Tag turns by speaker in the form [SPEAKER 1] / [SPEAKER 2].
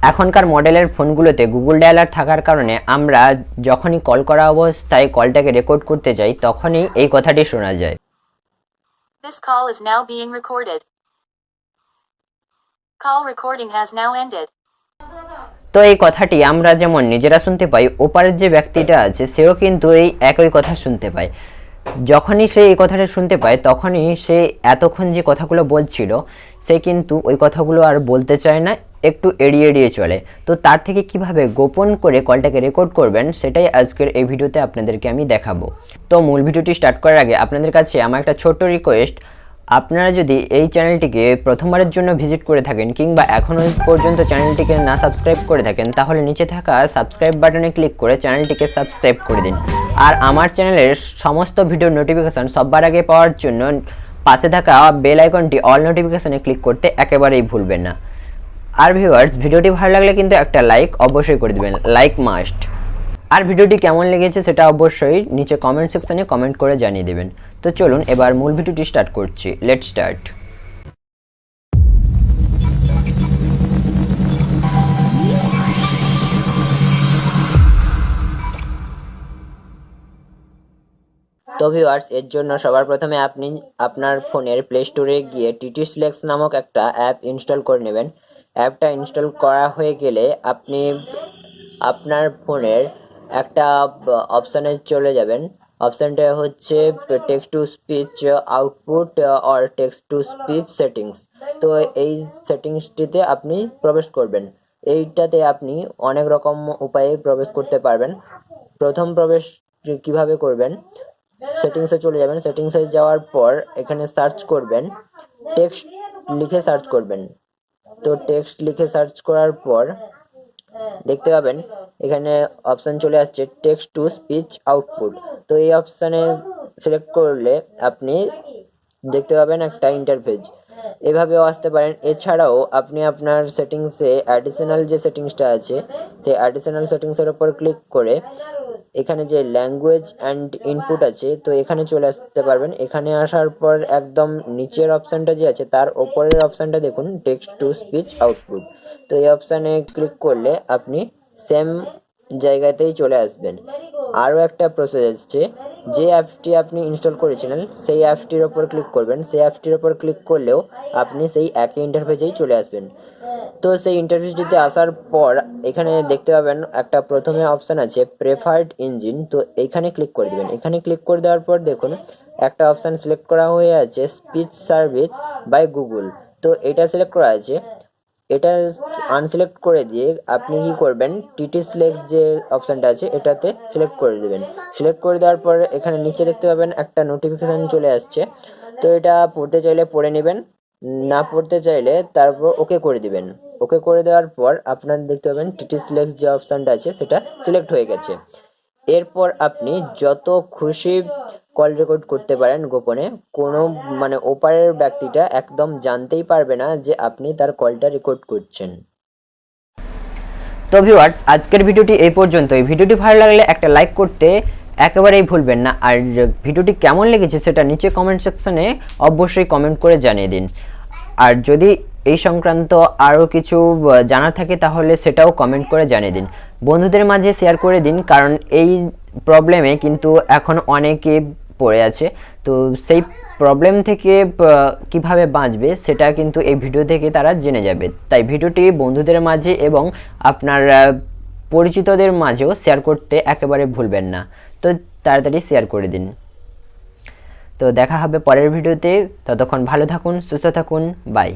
[SPEAKER 1] এখনকার মডেলের ফোনগুলোতে Google dialler থাকার কারণে আমরা যখনই কল করা অবস্থায় কলটাকে রেকর্ড করতে যাই তখনই এই কথাটি শোনা যায়।
[SPEAKER 2] This call is now being recorded. Call recording has now ended.
[SPEAKER 1] তো এই কথাটি আমরা যেমন নিজেরা শুনতে পাই, ওপারের যে ব্যক্তিটা আছে সেও কিন্তু এই একই কথা শুনতে পায়। যখনই সে এই কথাটা শুনতে পায় তখনই সে এতক্ষণ যে কথাগুলো বলছিল সে কিন্তু ওই কথাগুলো আর বলতে চায় না, একটু এড়িয়ে এড়িয়ে চলে। তো তার থেকে কিভাবে গোপন করে কলটাকে রেকর্ড করবেন সেটাই আজকের এই ভিডিওতে আপনাদেরকে আমি দেখাবো। তো মূল ভিডিওটি স্টার্ট করার আগে আপনাদের কাছে আমার একটা ছোট্ট রিকোয়েস্ট, আপনারা যদি এই চ্যানেলটিকে প্রথমবারের জন্য ভিজিট করে থাকেন কিংবা এখনও পর্যন্ত চ্যানেলটিকে না সাবস্ক্রাইব করে থাকেন তাহলে নিচে থাকা সাবস্ক্রাইব বাটনে ক্লিক করে চ্যানেলটিকে সাবস্ক্রাইব করে দিন। আর আমার চ্যানেলের সমস্ত ভিডিও নোটিফিকেশন সবার আগে পাওয়ার জন্য পাশে থাকা বেল আইকনটি অল নোটিফিকেশনে ক্লিক করতে একেবারেই ভুলবেন না। আর ভিউয়ার্স, ভিডিওটি ভালো লাগলে কিন্তু একটা লাইক অবশ্যই করে দেবেন, লাইক মাস্ট। আর ভিডিওটি কেমন লেগেছে সেটা অবশ্যই নিচে কমেন্ট সেকশনে কমেন্ট করে জানিয়ে দেবেন। তো চলুন এবার মূল ভিডিওটি স্টার্ট করছি। Let's start. তো ভিউয়ার্স, এর জন্য সবার প্রথমে আপনি আপনার ফোনের প্লে স্টোরে গিয়ে টিটি সিলেক্স নামক একটা অ্যাপ ইনস্টল করে নেবেন। অ্যাপটা ইনস্টল করা হয়ে গেলে আপনি আপনার ফোনের একটা অপশানে চলে যাবেন। অপশানটা হচ্ছে text to speech output or text to speech settings. তো এই সেটিংসটিতে আপনি প্রবেশ করবেন। এইটাতে আপনি অনেক রকম উপায়ে প্রবেশ করতে পারবেন। প্রথম প্রবেশ কিভাবে করবেন, সেটিংসে চলে যাবেন। সেটিংসে যাওয়ার পর এখানে সার্চ করবেন, টেক্সট লিখে সার্চ করবেন। তো টেক্সট লিখে সার্চ করার পর দেখতে পাবেন এখানে অপশান চলে আসছে টেক্সট টু স্পিচ আউটপুট। তো এই অপশানে সিলেক্ট করলে আপনি দেখতে পাবেন একটা ইন্টারফেস, এভাবেও আসতে পারেন। এছাড়াও আপনি আপনার সেটিংসে অ্যাডিশনাল যে সেটিংসটা আছে সেই অ্যাডিশনাল সেটিংসের উপর ক্লিক করে এখানে যে ল্যাঙ্গুয়েজ অ্যান্ড ইনপুট আছে তো এখানে চলে আসতে পারবেন। এখানে আসার পর একদম নিচের অপশানটা যে আছে তার ওপরের অপশানটা দেখুন টেক্সট টু স্পিচ আউটপুট। তো এই অপশানে ক্লিক করলে আপনি সেম জায়গাতেই চলে আসবেন। আরও একটা প্রসেস আছে, যে অ্যাপটি আপনি ইনস্টল করেছিলেন সেই অ্যাপটির ওপর ক্লিক করবেন। সেই অ্যাপটির ওপর ক্লিক করলেও আপনি সেই একই ইন্টারফেসেই চলে আসবেন। তো সেই ইন্টারফেসটিতে আসার পর এখানে দেখতে পাবেন একটা প্রথমে অপশান আছে প্রেফার্ড ইঞ্জিন। তো এইখানে ক্লিক করে দেবেন। এখানে ক্লিক করে দেওয়ার পর দেখুন একটা অপশান সিলেক্ট করা হয়ে আছে স্পিচ সার্ভিস বাই গুগল। তো এটা সিলেক্ট করা আছে, এটা আনসিলেক্ট করে দিয়ে আপনি কি করবেন, টিটি সিলেক্ট যে অপশানটা আছে এটাতে সিলেক্ট করে দেবেন। সিলেক্ট করে দেওয়ার পর এখানে নিচে দেখতে পাবেন একটা নোটিফিকেশান চলে আসছে। তো এটা পড়তে চাইলে পড়ে নেবেন, না পড়তে চাইলে তারপর ওকে করে দিবেন। ওকে করে দেওয়ার পর আপনার দেখতে পাবেন টিটি সিলেক্ট যে অপশানটা আছে সেটা সিলেক্ট হয়ে গেছে। এরপর আপনি যত খুশি কল রেকর্ড করতে পারেন গোপনে, কোনো ওপারের ব্যক্তিটা একদম জানতেই পারবে না যে আপনি তার কলটা রেকর্ড করছেন। তো ভিউয়ার্স, আজকের ভিডিওটি এই পর্যন্তই। ভিডিওটি ভালো লাগলে একটা লাইক করতে একেবারেই ভুলবেন না। আর ভিডিওটি কেমন লেগেছে সেটা নিচে কমেন্ট সেকশনে অবশ্যই কমেন্ট করে জানিয়ে দিন। আর যদি এই সংক্রান্ত আরও কিছু জানার থাকে তাহলে সেটাও কমেন্ট করে জানিয়ে দিন। বন্ধুদের মাঝে শেয়ার করে দিন, কারণ এই প্রবলেমে কিন্তু এখন অনেকে পড়ে আছে। তো সেই প্রবলেম থেকে কিভাবে বাঁচবে সেটা কিন্তু এই ভিডিও থেকে তারা জেনে যাবে। তাই ভিডিওটি বন্ধুদের মাঝে এবং আপনার পরিচিতদের মাঝেও শেয়ার করতে একেবারে ভুলবেন না। তো তাড়াতাড়ি শেয়ার করে দিন। তো দেখা হবে পরের ভিডিওতে, ততক্ষণ ভালো থাকুন, সুস্থ থাকুন, বাই।